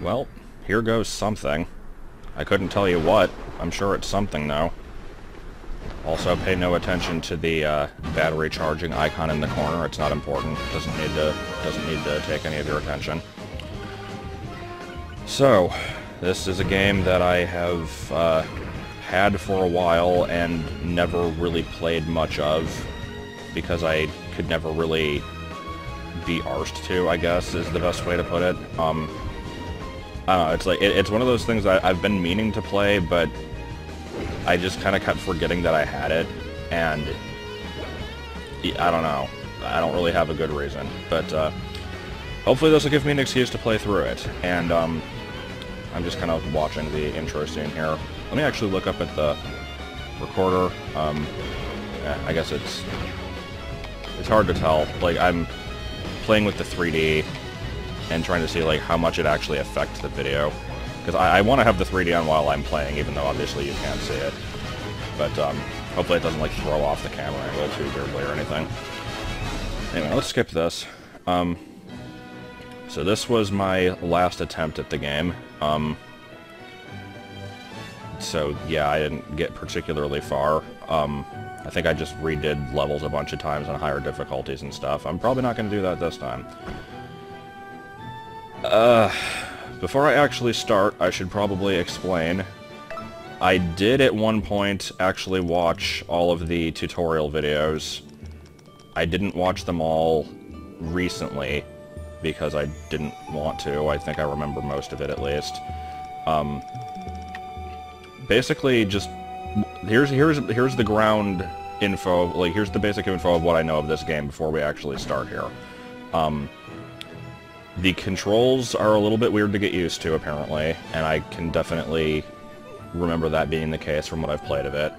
Well, here goes something. I couldn't tell you what. I'm sure it's something, though. Also, pay no attention to the battery charging icon in the corner. It's not important. Doesn't need to take any of your attention. So, this is a game that I have had for a while and never really played much of because I could never really be arsed to, I guess, is the best way to put it. I don't know, it's like, it's one of those things that I've been meaning to play, but I just kind of kept forgetting that I had it, and I don't know. I don't really have a good reason, but hopefully this will give me an excuse to play through it, and I'm just kind of watching the intro scene here. Let me actually look up at the recorder. Yeah, I guess it's hard to tell. Like, I'm playing with the 3D and trying to see like how much it actually affects the video, because I want to have the 3D on while I'm playing, even though obviously you can't see it. But hopefully it doesn't like throw off the camera angle too weirdly or anything. Anyway, let's skip this. So this was my last attempt at the game. So yeah, I didn't get particularly far. I think I just redid levels a bunch of times on higher difficulties and stuff. I'm probably not going to do that this time. Before I actually start, I should probably explain. I did at one point actually watch all of the tutorial videos. I didn't watch them all recently because I didn't want to. I think I remember most of it at least. Basically, just here's the ground info. Like, here's the basic info of what I know of this game before we actually start here. The controls are a little bit weird to get used to, apparently, and I can definitely remember that being the case from what I've played of it.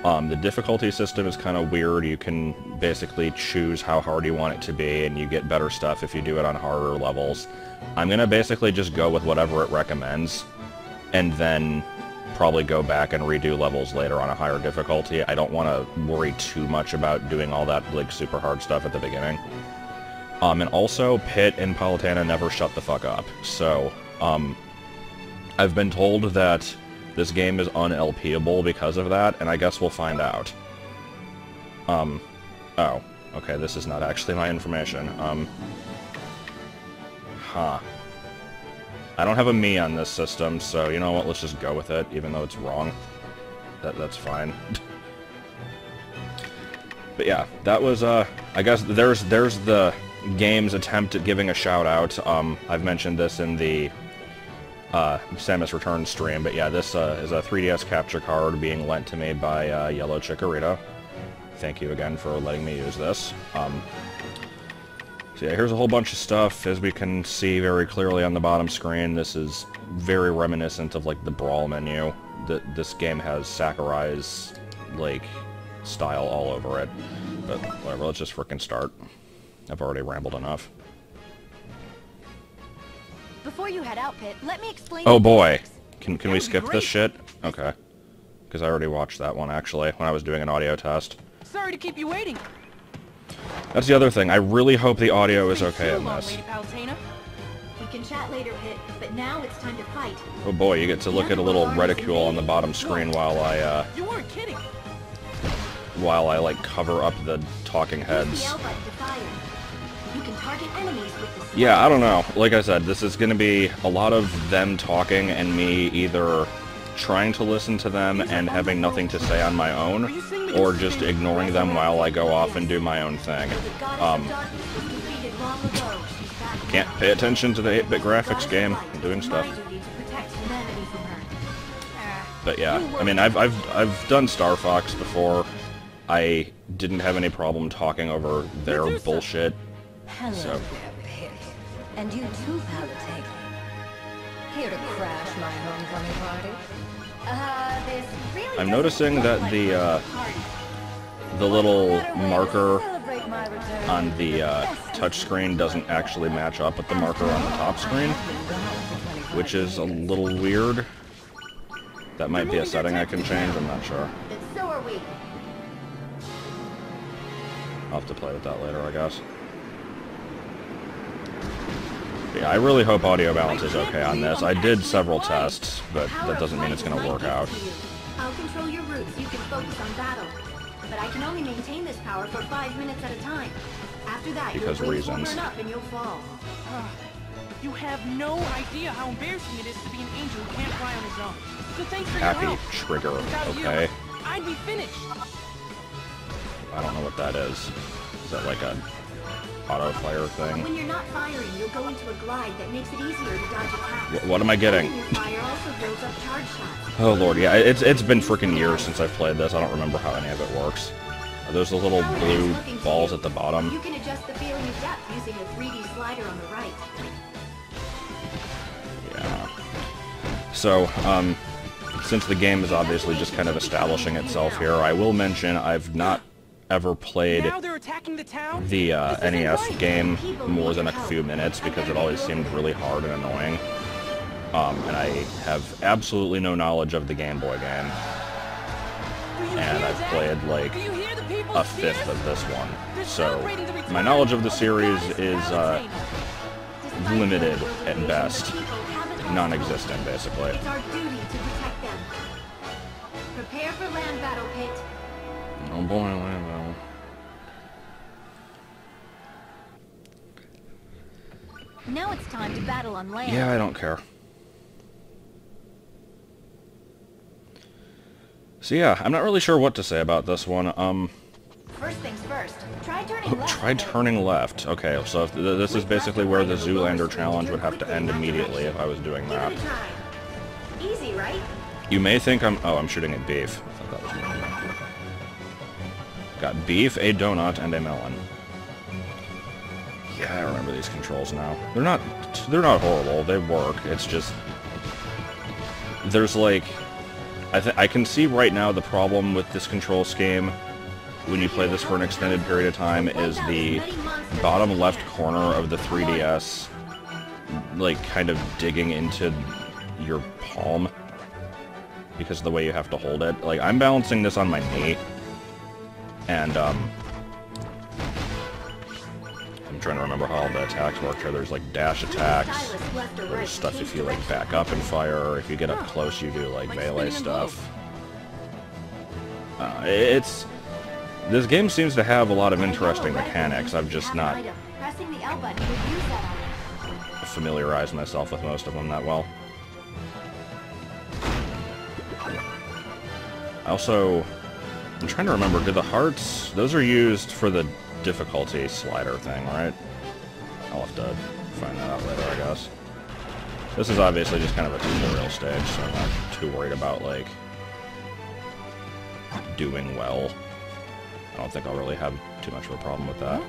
The difficulty system is kind of weird. You can basically choose how hard you want it to be, and you get better stuff if you do it on harder levels. I'm gonna basically just go with whatever it recommends, and then probably go back and redo levels later on a higher difficulty. I don't want to worry too much about doing all that, like, super hard stuff at the beginning. And also, Pit and Platuna never shut the fuck up. So, I've been told that this game is un-LPable because of that, and I guess we'll find out. Oh, okay, this is not actually my information. I don't have a me on this system, so you know what, let's just go with it, even though it's wrong. That's fine. But yeah, that was, I guess there's the game's attempt at giving a shout-out. I've mentioned this in the Samus Returns stream, but yeah, this is a 3DS capture card being lent to me by Yellow Chikorita. Thank you again for letting me use this. So yeah, here's a whole bunch of stuff. As we can see very clearly on the bottom screen, this is very reminiscent of like the Brawl menu. This game has Sakurai's like style all over it. But whatever, let's just frickin' start. I've already rambled enough. Before you head out, Pit, let me explain. Oh boy, can we skip this shit? Okay, because I already watched that one actually when I was doing an audio test. Sorry to keep you waiting. That's the other thing. I really hope the audio is okay in this. We can chat later, Pit, but now it's time to fight. Oh boy, you get to look at a little reticule on the bottom screen while I You weren't kidding. while I like cover up the talking heads. Yeah, I don't know. Like I said, this is gonna be a lot of them talking and me either trying to listen to them and having nothing to say on my own, or just ignoring them while I go off and do my own thing. Can't pay attention to the 8-bit graphics game. I'm doing stuff. But yeah, I mean, I've done Star Fox before. I didn't have any problem talking over their bullshit. Hello So. there, Pit. And you too, Palatine. Here to crash my homecoming party? This really I'm noticing that the little marker on the touchscreen doesn't actually match up with the marker on the top screen, which is a little weird. That might be a setting I can change, I'm not sure. So are we. I'll have to play with that later, I guess. Yeah, I really hope audio balance is okay on this. I did several tests, but that doesn't mean it's going to work out. I'll control your routes. You can focus on battle. But I can only maintain this power for 5 minutes at a time. After that, Because your wings will reasons. burn up and you'll fall. You have no idea how embarrassing it is to be an angel who can't fly on his own. So thanks for Happy your help. trigger, Without okay? you, I'd be finished. I don't know what that is. Is that like a auto-fire thing? When you're not firing, you'll go into a glide that makes it easier to dodge attacks. What am I getting? Your fire also builds up charge shots. Oh lord, yeah, it's been freaking years since I've played this. I don't remember how any of it works. Are those the little blue balls at the bottom? You can adjust the feeling of depth using a 3D slider on the right. Yeah. So, since the game is obviously just kind of establishing itself here, I will mention I've not ever played Now they're attacking the town? the NES game more than a few minutes because it always seemed really hard and annoying. And I have absolutely no knowledge of the Game Boy game. And I've played like a fifth of this one. So my knowledge of the series is limited at best. Non-existent, basically. It's our duty to protect them. Prepare for land battle, Pit. Oh boy, well. Now it's time to battle on land. Yeah, I don't care. So yeah, I'm not really sure what to say about this one. First things first. Try turning left. Try turning left. Okay, so if this is basically where the Zoolander challenge would have to end immediately if I was doing Give that. it a try. Easy, right? You may think I'm shooting at beef. I thought that was me. Got beef, a donut, and a melon. Yeah, I remember these controls now. They're not horrible. They work. It's just there's like I can see right now the problem with this control scheme when you play this for an extended period of time is the bottom left corner of the 3DS like kind of digging into your palm because of the way you have to hold it. Like I'm balancing this on my knee and I'm trying to remember how all the attacks work here. There's like dash attacks. There's stuff if you like back up and fire. If you get up close, you do like melee stuff. This game seems to have a lot of interesting mechanics. I've just not familiarized myself with most of them that well. Also, I'm trying to remember, do the hearts, those are used for the difficulty slider thing, right? I'll have to find that out later, I guess. This is obviously just kind of a tutorial stage, so I'm not too worried about, like, doing well. I don't think I'll really have too much of a problem with that.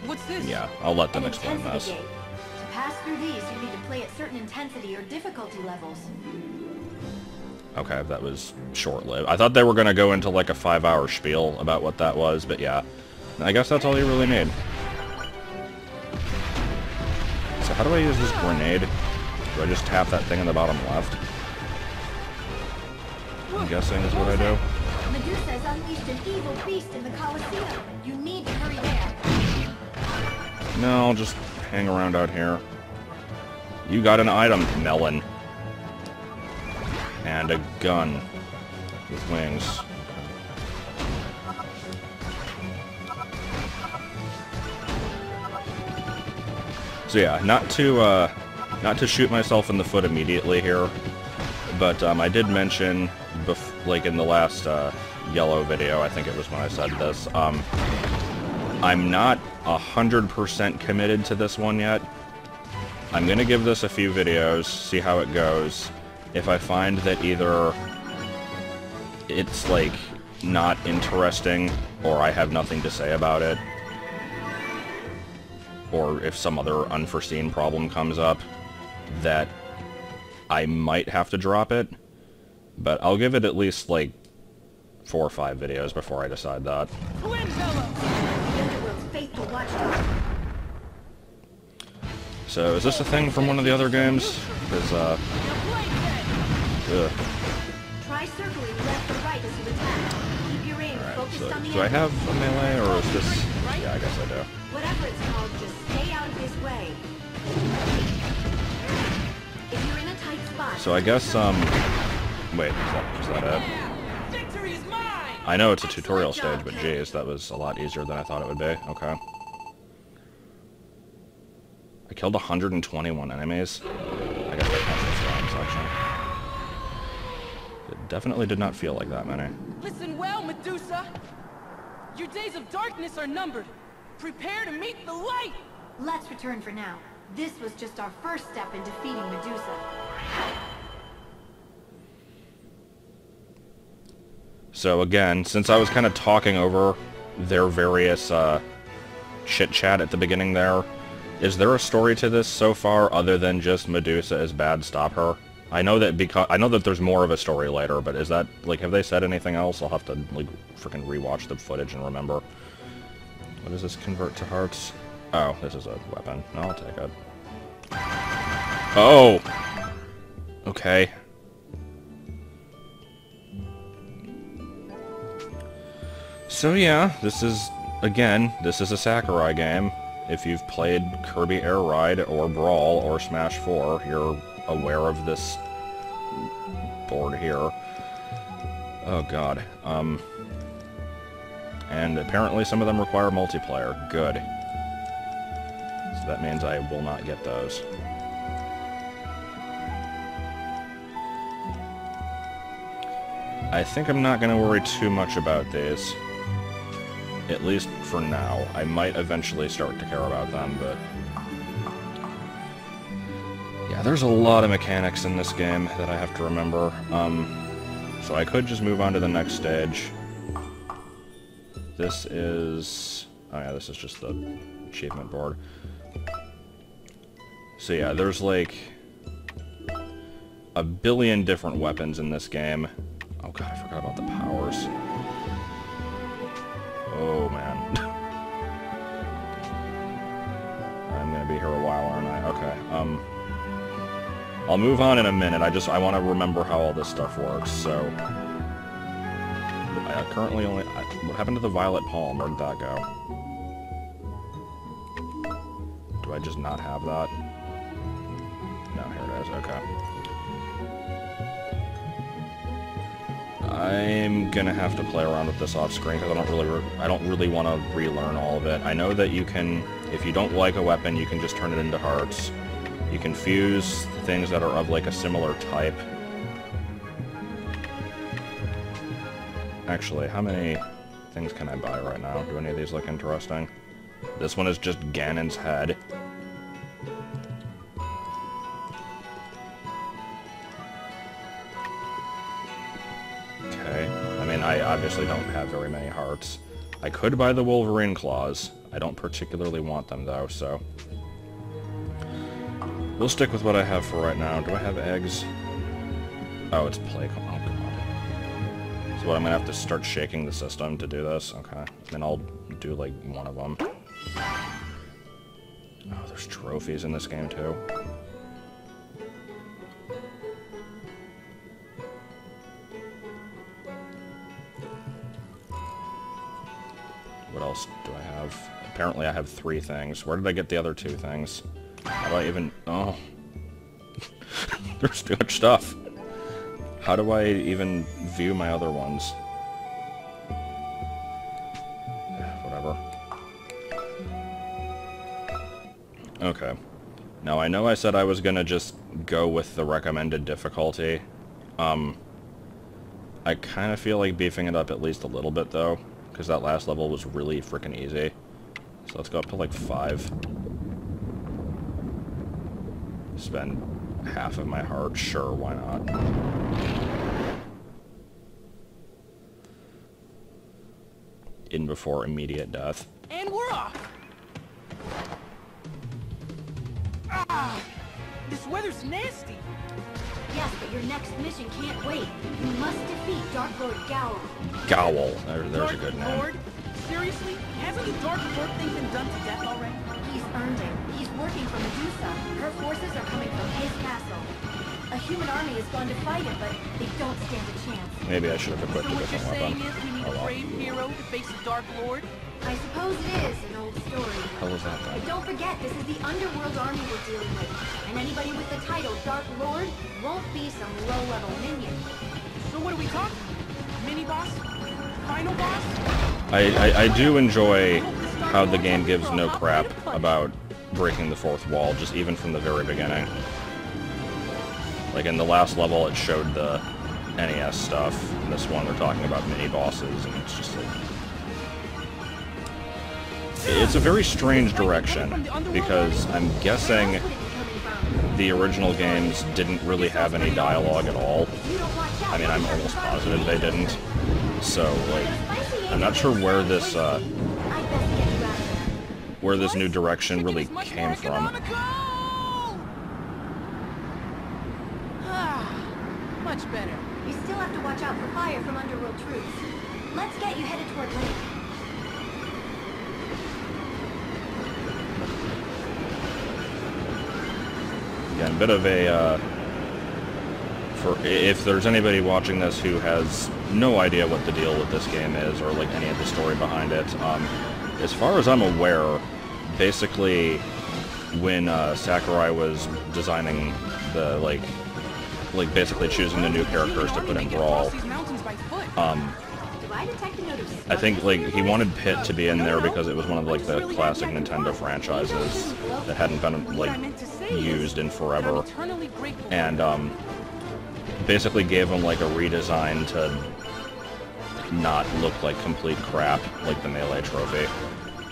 What's this? Yeah, I'll let them explain this. To pass through these, you need to play at certain intensity or difficulty levels. Okay, that was short-lived. I thought they were going to go into, like, a 5-hour spiel about what that was, but yeah. I guess that's all you really need. So how do I use this grenade? Do I just tap that thing in the bottom left? I'm guessing is what I do. Medusa has unleashed an evil beast in the Colosseum. You need to hurry there. No, I'll just hang around out here. You got an item, melon. And a gun with wings. So yeah, not to shoot myself in the foot immediately here, but I did mention, like in the last yellow video, I think it was when I said this, I'm not 100% committed to this one yet. I'm gonna give this a few videos, see how it goes. If I find that either it's like not interesting or I have nothing to say about it, or if some other unforeseen problem comes up, that I might have to drop it. But I'll give it at least, like, 4 or 5 videos before I decide that. So, is this a thing from one of the other games? Because, Try circling left or right as you attack. Keep your aim focused on the do I have a melee, or is this... Yeah, I guess I do. Whatever it's called, just stay out of his way. If you're in a tight spot... So I guess, wait, is that it? Victory is mine! I know it's a tutorial stage, but geez, that was a lot easier than I thought it would be. Okay. I killed 121 enemies. I guess that counts as the wrong section. It definitely did not feel like that many. Listen well, Medusa! Your days of darkness are numbered. Prepare to meet the light! Let's return for now. This was just our first step in defeating Medusa. So again, since I was kind of talking over their various chit-chat at the beginning there, is there a story to this so far other than just Medusa is bad, stop her? I know that there's more of a story later, but is that, like, have they said anything else? I'll have to, like, freaking rewatch the footage and remember. What does this convert to hearts? Oh, this is a weapon. No, I'll take it. Oh! Okay. So yeah, this is a Sakurai game. If you've played Kirby Air Ride or Brawl or Smash 4, you're aware of this board here. Oh god. And apparently some of them require multiplayer. Good. So that means I will not get those. I think I'm not going to worry too much about these. At least for now. I might eventually start to care about them, but... yeah, there's a lot of mechanics in this game that I have to remember. So I could just move on to the next stage. This is... oh yeah, this is just the achievement board. So yeah, there's like... a billion different weapons in this game. Oh god, I forgot about the powers. Oh, man. I'm gonna be here a while, aren't I? Okay, I'll move on in a minute. I want to remember how all this stuff works, so... I currently only... what happened to the Violet Palm? Where did that go? Do I just not have that? No, here it is. Okay. I'm gonna have to play around with this off screen because I don't really want to relearn all of it. I know that you can, if you don't like a weapon, you can just turn it into hearts. You can fuse things that are of like a similar type. Actually, how many things can I buy right now? Do any of these look interesting? This one is just Ganon's head. I obviously don't have very many hearts. I could buy the Wolverine claws. I don't particularly want them, though, so... we'll stick with what I have for right now. Do I have eggs? Oh, it's plague. Oh, God. So what, I'm gonna have to start shaking the system to do this? Okay. Then I'll do, like, one of them. Oh, there's trophies in this game, too. What else do I have? Apparently I have 3 things. Where did I get the other 2 things? How do I even... oh. There's too much stuff. How do I even view my other ones? Whatever. Okay. Now, I know I said I was gonna just go with the recommended difficulty. I kind of feel like beefing it up at least a little bit, though. Because that last level was really freaking easy. So let's go up to like 5. Spend half of my heart. Sure, why not? In before immediate death. And we're off! Ah! This weather's nasty! Yes, but your next mission can't wait. You must defeat Dark Lord Gowl. Gowl. There's a good name. Lord? Seriously? Hasn't the Dark Lord thing been done to death already? He's earned it. He's working for Medusa. Her forces are coming from his castle. A human army has gone to fight him, but they don't stand a chance. Maybe I should have equipped So a what you're different saying weapon. is we need Oh, a well. brave hero to face the Dark Lord? I suppose it is an old story. Hell is that But thing? don't forget, this is the underworld army we're dealing with. And anybody with the title Dark Lord won't be some low-level minion. So what are we talking? Mini boss? Final boss? I do enjoy how the game gives no crap about breaking the fourth wall, just even from the very beginning. Like in the last level, it showed the NES stuff. In this one, they're talking about mini-bosses, and it's just like... It's a very strange direction, because I'm guessing the original games didn't really have any dialogue at all. I mean, I'm almost positive they didn't. So, like, I'm not sure where this new direction really came from. Much better. You still have to watch out for fire from underworld troops. Let's get you headed toward Lake. Again, a bit of a, if there's anybody watching this who has no idea what the deal with this game is, or like any of the story behind it, as far as I'm aware, basically, when Sakurai was designing the, like basically choosing the new characters to put in Brawl, I think, like, he wanted Pit to be in there because it was one of, like, the classic Nintendo franchises that hadn't been, like, used in forever, and, basically gave him, like, a redesign to not look like complete crap, like the Melee trophy.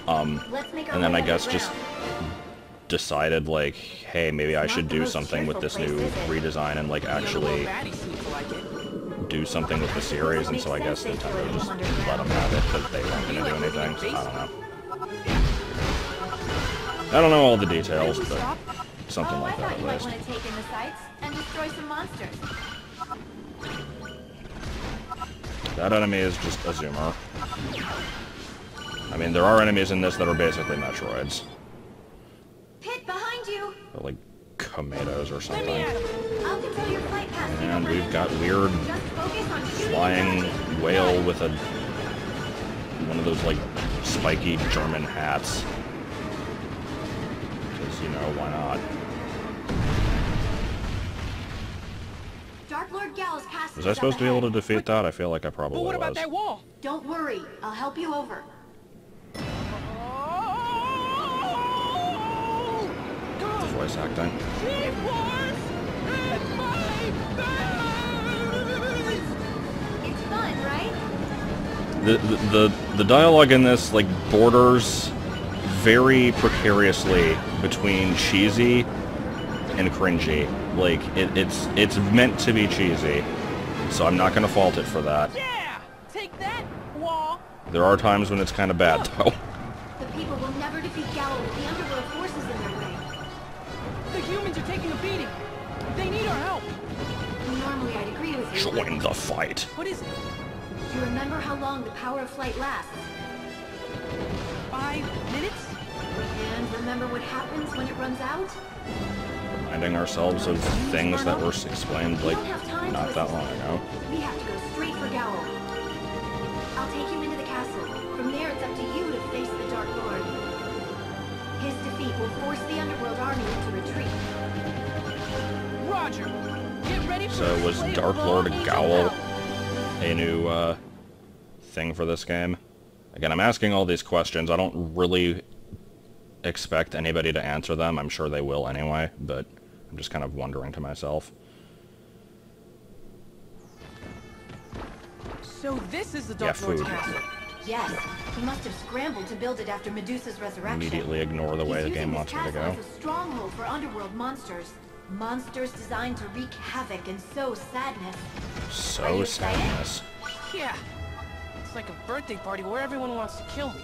And then I guess just decided, like, hey, maybe I should do something with this new redesign and, like, actually do something with the series, and so I guess Nintendo just let them have it, because they weren't going to do anything, so I don't know. I don't know all the details, but something like that at least. I thought you might want to take in the sights and destroy some monsters. That enemy is just a zoomer. I mean, there are enemies in this that are basically Metroids. Pit behind you! They're like tomatoes or something. I'll control your flight path. And we've got weird flying whale with a one of those like spiky German hats. Because, you know, why not? Dark Lord Gal's castle. Was I supposed to be able to defeat that? I feel like I probably But what about was. that wall? Don't worry, I'll help you over. The voice acting. It's fun, right? The dialogue in this, like, borders very precariously between cheesy and cringy. Like, it's meant to be cheesy, so I'm not gonna fault it for that. Yeah! Take that, wall! There are times when it's kind of bad, though. The people will never defeat Gallo with the underworld forces in their way. The humans are taking a beating. They need our help. Normally I'd agree with you. Join the fight. What is it? Do you remember how long the power of flight lasts? 5 minutes? And remember what happens when it runs out? Reminding ourselves of things that were explained, like, not that long ago. We have to go straight for Gallo. I'll take you into the castle. From there, it's up to you to face the Dark Lord. His defeat will force the underworld army into retreat. Roger. Get ready for So was Dark Lord Gowl a new thing for this game? Again, I'm asking all these questions. I don't really expect anybody to answer them. I'm sure they will anyway, but I'm just kind of wondering to myself. So this is the Dark Lord's food. castle. Yes, he must have scrambled to build it after Medusa's resurrection. Immediately ignore the way the game wants me to go. He's using this castle as a stronghold for underworld monsters. Monsters designed to wreak havoc and sow sadness. Are So you excited? sadness. Yeah. It's like a birthday party where everyone wants to kill me.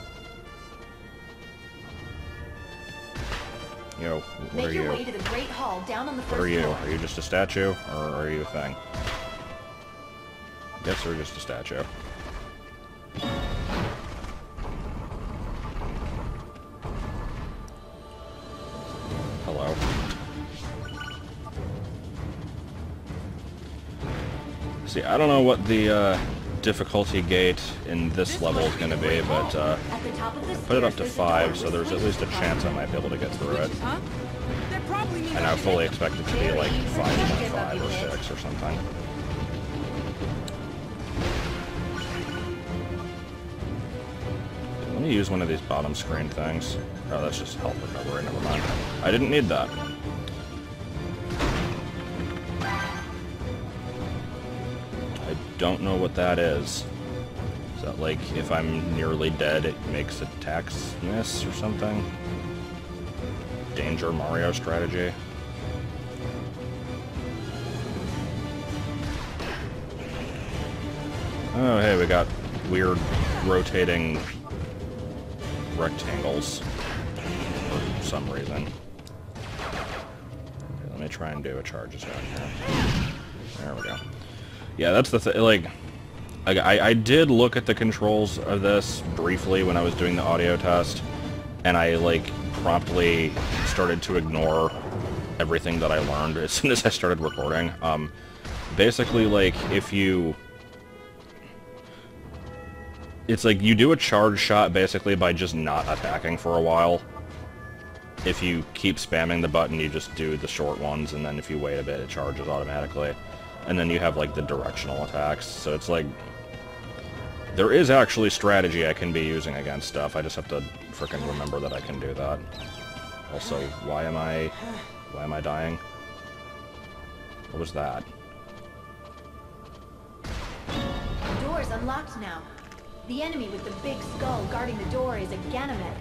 Yo, what Make are your you? way to the Great Hall down on the first What are you? floor. Are you just a statue, or are you a thing? I guess you're just a statue. Hello. See, I don't know what the difficulty gate in this level is going to be, but At the top of the put it up to stairs, 5, so there's at least a chance I might be able to get through it. Huh? That probably means And I fully expect it to be like 5.5 or 6 or something. Let me use one of these bottom screen things. Oh, that's just health recovery, never mind. I didn't need that. I don't know what that is. Is that like, if I'm nearly dead, it makes attacks miss or something? Danger Mario strategy? Oh, hey, we got weird rotating rectangles for some reason. Okay, let me try and do a charges down here. There we go. Yeah, that's the thing. Like, I did look at the controls of this briefly when I was doing the audio test, and I, like, promptly started to ignore everything that I learned as soon as I started recording. Basically, like, if you... It's like you do a charge shot basically by just not attacking for a while. If you keep spamming the button, you just do the short ones, and then if you wait a bit, it charges automatically. And then you have, like, the directional attacks. So it's like... There is actually strategy I can be using against stuff. I just have to frickin' remember that I can do that. Also, why am I dying? What was that? The door's unlocked now. The enemy with the big skull guarding the door is a Ganymed.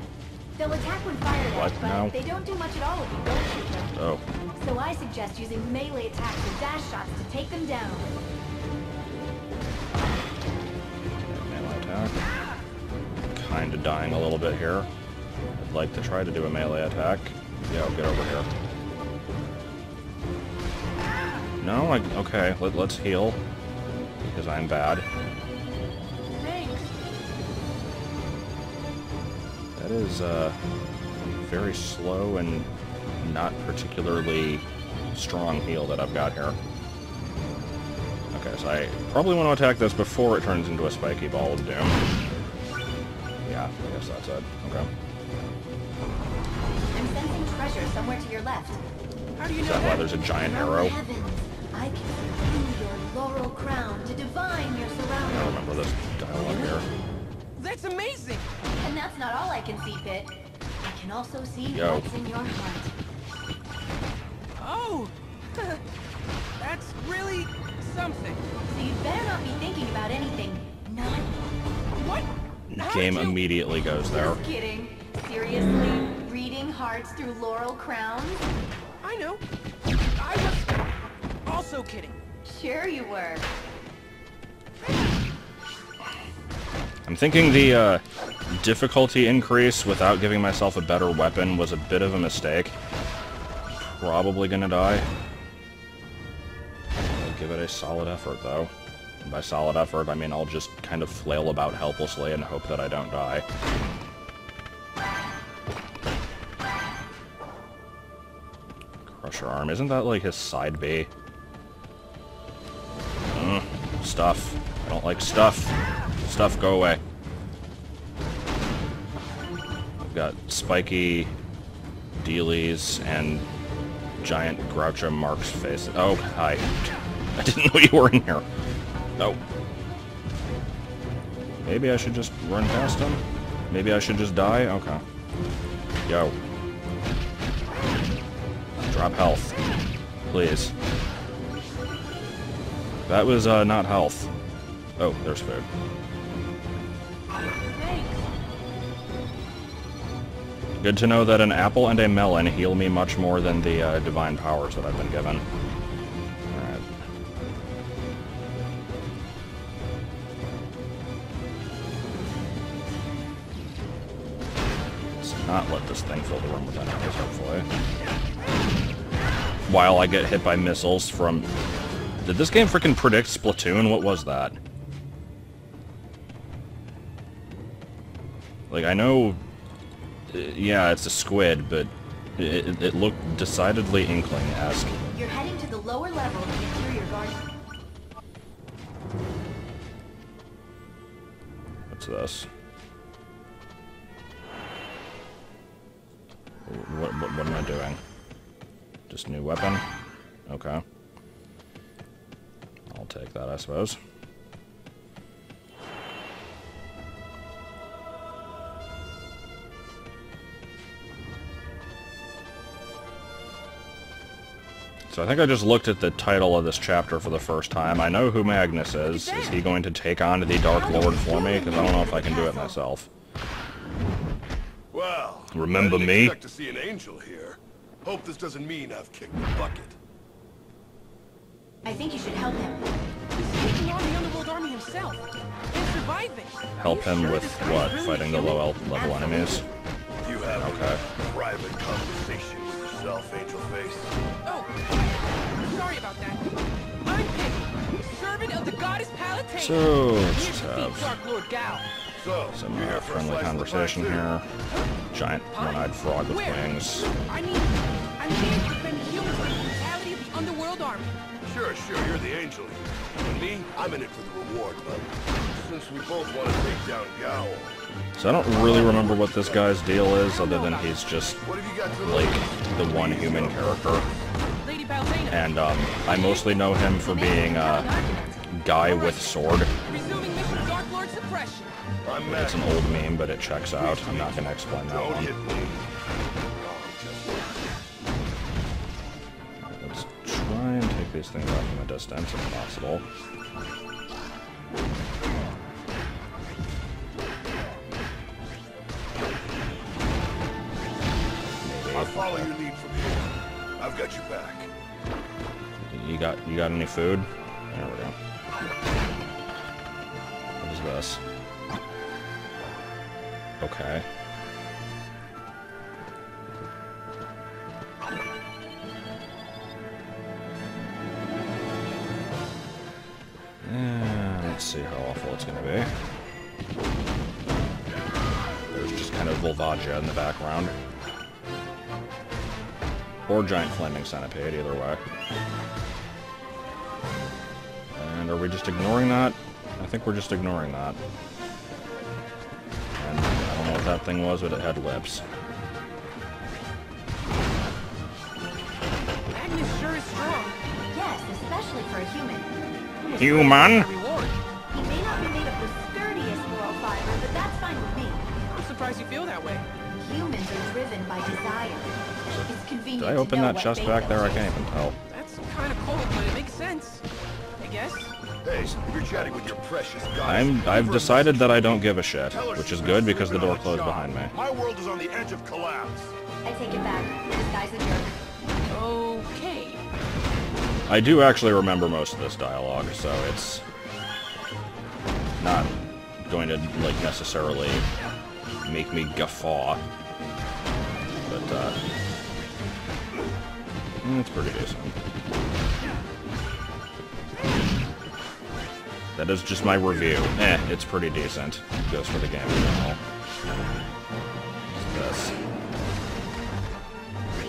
They'll attack when fired What? at, but No. they don't do much at all if you don't shoot them. Oh. So I suggest using melee attacks and dash shots to take them down. Melee attack. Kinda dying a little bit here. I'd like to try to do a melee attack. Yo, get over here. No, okay, let's heal. Because I'm bad. Thanks. That is, very slow and not particularly strong heal that I've got here. Okay, so I probably want to attack this before it turns into a spiky ball of doom. Yeah, I guess that's it. Okay. I'm sensing treasure somewhere to your left. How do you Is know that why that? there's a giant From arrow? the heavens, I can view your laurel crown to divine your I surroundings. remember this dialogue here. That's amazing. And that's not all I can see, Fit. I can also see Yo. what's in your heart. Oh, that's really something. So you better not be thinking about anything. Not. What? How Game did you... immediately goes there. Just kidding. Seriously? Reading hearts through laurel crowns? I know. I was also kidding. Sure you were. I'm thinking the difficulty increase without giving myself a better weapon was a bit of a mistake. Probably gonna die. I'll give it a solid effort, though. And by solid effort, I mean I'll just kind of flail about helplessly and hope that I don't die. Crusher arm. Isn't that like his side B? Stuff. I don't like stuff. Stuff, go away. I've got spiky dealies and giant Groucho Marx face. Oh, hi. I didn't know you were in here. No. Maybe I should just run past him? Maybe I should just die? Okay. Yo. Drop health. Please. That was, not health. Oh, there's food. Thanks. Good to know that an apple and a melon heal me much more than the divine powers that I've been given. Alright. Let's not let this thing fill the room with enemies, hopefully. While I get hit by missiles from... Did this game freaking predict Splatoon? What was that? Like, I know... Yeah, it's a squid, but it looked decidedly Inkling-esque. You're heading to the lower level of the interior garden. What's this? What am I doing? Just new weapon? Okay. I'll take that, I suppose. So I think I just looked at the title of this chapter for the first time. I know who Magnus is. Is he going to take on the Dark Lord for me? Because I don't know if I can do it myself. Well, remember I didn't me? expect to see an angel here. Hope this doesn't mean I've kicked the bucket. I think you should help him. He's taking on the Underworld Army himself and surviving. Help him with what? Fighting the low level enemies? You have Okay. a private conversation with yourself, Angel Face. Oh, sorry about that. I'm Piggy, servant of the goddess Platuna. So, let's Here just to defeat have Dark Lord Gal. So, some you're here for a friendly slice of the conversation pie, here. Giant one-eyed frog with Where? wings. I'm here to defend the humans from the brutality of the Underworld Army. Sure, you're the angel here. And me, I'm in it for the reward, but since we both want to take down Gal, So I don't really remember what this guy's deal is, other than he's just, what have you got to like, lose? the one human character. Lady Palutena. And, I mostly know him for being a guy with sword. Resuming mission Dark Lord suppression. I'm It's an old meme, but it checks out. I'm not going to explain that Don't one. hit me. Let's try and take these things out from a distance if possible. I'll follow your lead from here. I've got your back. You got any food? There we go. What is this? Okay. Let's see how awful it's gonna be. There's just kind of Volvagia in the background. Or giant flaming centipede, either way. And are we just ignoring that? I think we're just ignoring that. And I don't know what that thing was, but it had lips. Magnus sure is strong. Yes, especially for a human. Human? Reward. He may not be made of the sturdiest moral fiber, but that's fine with me. I'm surprised you feel that way. Humans are driven by desire. It's convenient Did I to open know that what chest they back there? I feel. can't even tell. That's kind of cold, but it makes sense. I guess. Hey, you're chatting with your precious goddess. I've decided that I don't give a shit, Tell her which she's is good because the sleeping door on the closed job. behind me. My world is on the edge of collapse. I take it back. This guy's a jerk. Okay. I do actually remember most of this dialogue, so it's not going to, like, necessarily make me guffaw. But, it's pretty decent. That is just my review. It's pretty decent. Goes for the game in general. What's this?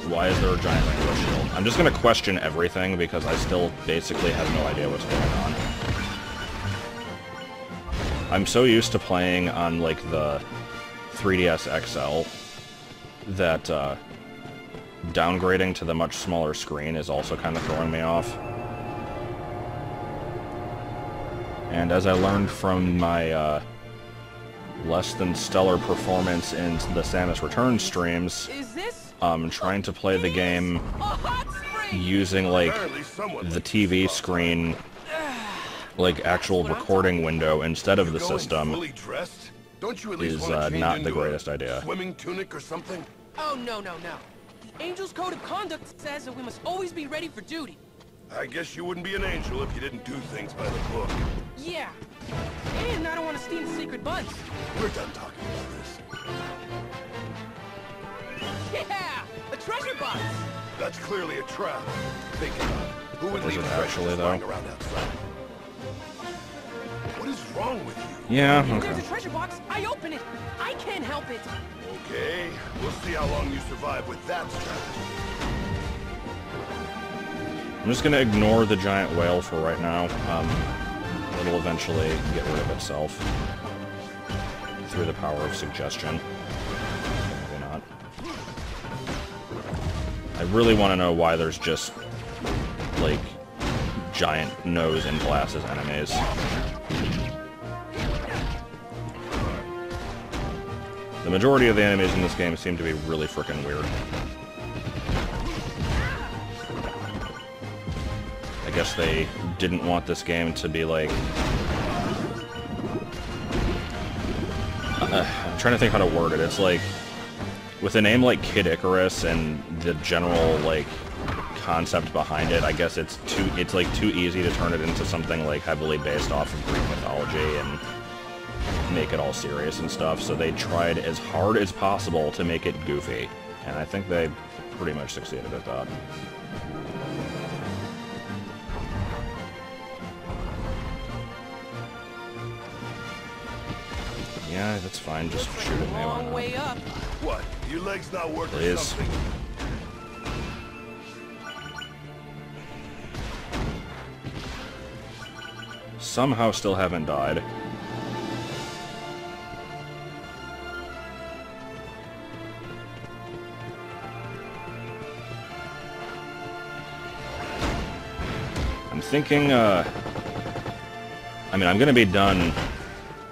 Why is there a giant rainbow shield? I'm just gonna question everything because I still basically have no idea what's going on. I'm so used to playing on, like, the 3DS XL that, downgrading to the much smaller screen is also kind of throwing me off. And as I learned from my, less than stellar performance in the Samus Returns streams, Is this trying to play the game a hot spring? using, like, Apparently someone the likes TV to screen, like, actual recording window instead of the Going system fully dressed? Don't you at least is, want to change not the into a greatest idea. Swimming tunic or something? Oh, no. Angel's code of conduct says that we must always be ready for duty. I guess you wouldn't be an angel if you didn't do things by the book. Yeah. And I don't want to steal the secret buds. We're done talking about this. Yeah! A treasure box! That's clearly a trap. Think about it. Who would Is leave it treasures actually, though? lying around outside? What is wrong with you? Yeah, If there's okay. a treasure box, I open it. I can't help it. Okay, we'll see how long you survive with that strategy. I'm just gonna ignore the giant whale for right now. It'll eventually get rid of itself. through the power of suggestion. Maybe not. I really want to know why there's just, like, giant nose and glasses enemies. The majority of the enemies in this game seem to be really freaking weird. I guess they didn't want this game to be like... I'm trying to think how to word it. It's like, with a name like Kid Icarus and the general, like, concept behind it, I guess it's like too easy to turn it into something like heavily based off of Greek mythology and make it all serious and stuff, so they tried as hard as possible to make it goofy, and I think they pretty much succeeded at that. Yeah, that's fine, just shoot at me. Long way up. What? Your leg's not working Please. something? Somehow still haven't died. I'm thinking, I mean, I'm gonna be done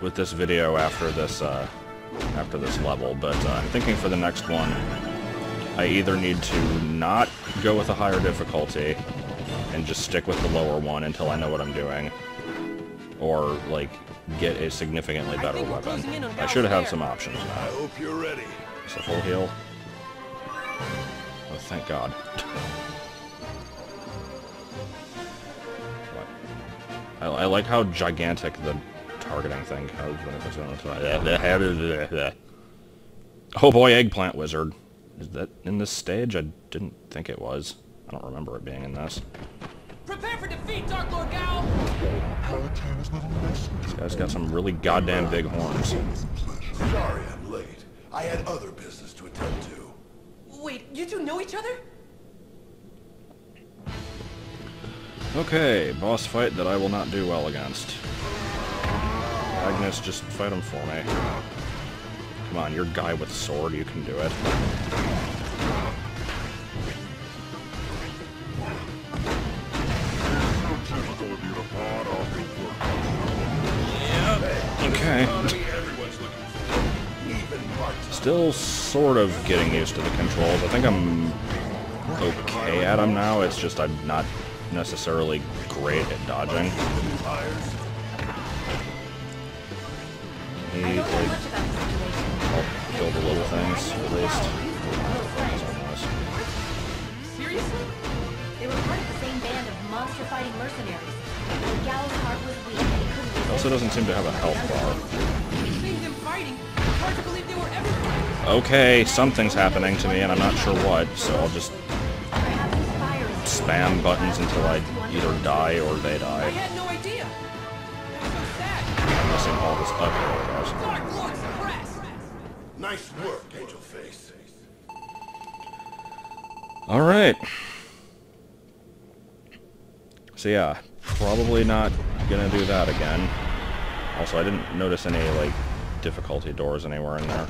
with this video after this level, but I'm thinking for the next one, I either need to not go with a higher difficulty and just stick with the lower one until I know what I'm doing, or, like, get a significantly better weapon. I should have some options I now. hope you're ready. Is it full heal? Oh, thank God. I like how gigantic the targeting thing goes when it puts it on the side. Oh boy, Eggplant Wizard. Is that in this stage? I didn't think it was. I don't remember it being in this. Prepare for defeat, Dark Lord Gao! This guy's got some really goddamn big horns. Sorry I'm late. I had other business to attend to. Wait, you two know each other? Okay, boss fight that I will not do well against. Agnes, just fight him for me. Come on, you're a guy with sword, you can do it. Okay. Still sort of getting used to the controls. I think I'm okay at them now, it's just I'm not necessarily great at dodging. He, like, I'll kill the little things, at least. Seriously? They were part of the same band of monster-fighting mercenaries. But Gao's heart was weak and he couldn't He also doesn't seem to have a health bar. Seeing them fighting, it's hard to believe they were ever fighting. Okay, something's happening to me and I'm not sure what, so I'll just Perhaps his fire is spam buttons until I either die or they I die. had no idea. That's so sad. I'm missing all this up here, guys. Dark Lord suppressed. Nice work, Angel Face. Alright. So yeah, probably not gonna do that again. Also, I didn't notice any, like, difficulty doors anywhere in there.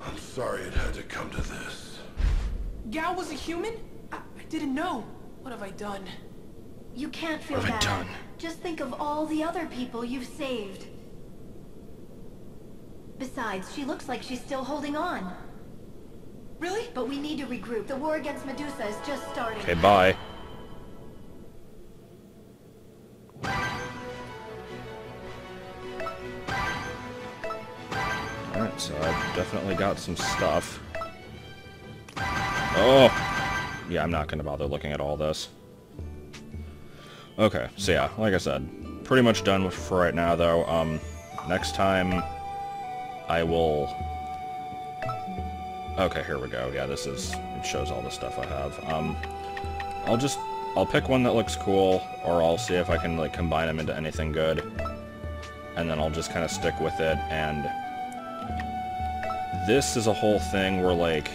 I'm sorry it had to come to this. Gao was a human? I didn't know. What have I done? You can't feel What have I bad. done? Just think of all the other people you've saved. Besides, she looks like she's still holding on. Really? But we need to regroup. The war against Medusa is just starting. Okay, bye. Alright, so I've definitely got some stuff. Oh! Yeah, I'm not gonna bother looking at all this. Okay, so yeah, like I said, pretty much done with for right now, though. Next time, I will... Okay, here we go. Yeah, this is... It shows all the stuff I have. I'll pick one that looks cool, or I'll see if I can, like, combine them into anything good. And then I'll just kind of stick with it, and... This is a whole thing where, like...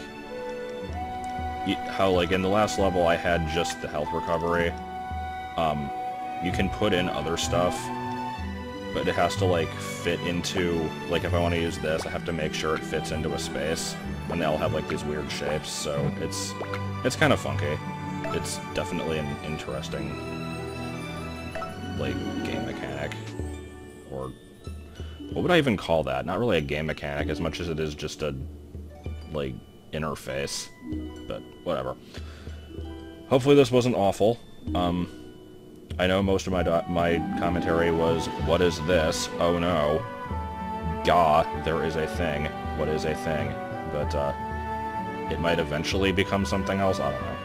How, like, in the last level I had just the health recovery. You can put in other stuff, but it has to, like, fit into... Like, if I want to use this, I have to make sure it fits into a space. And they all have, like, these weird shapes, so it's kind of funky. It's definitely an interesting, like, game mechanic. Or... what would I even call that? Not really a game mechanic as much as it is just a, like, interface. But, whatever. Hopefully this wasn't awful. I know most of my commentary was, what is this? Oh no. Gah, there is a thing. What is a thing? But, it might eventually become something else, I don't know.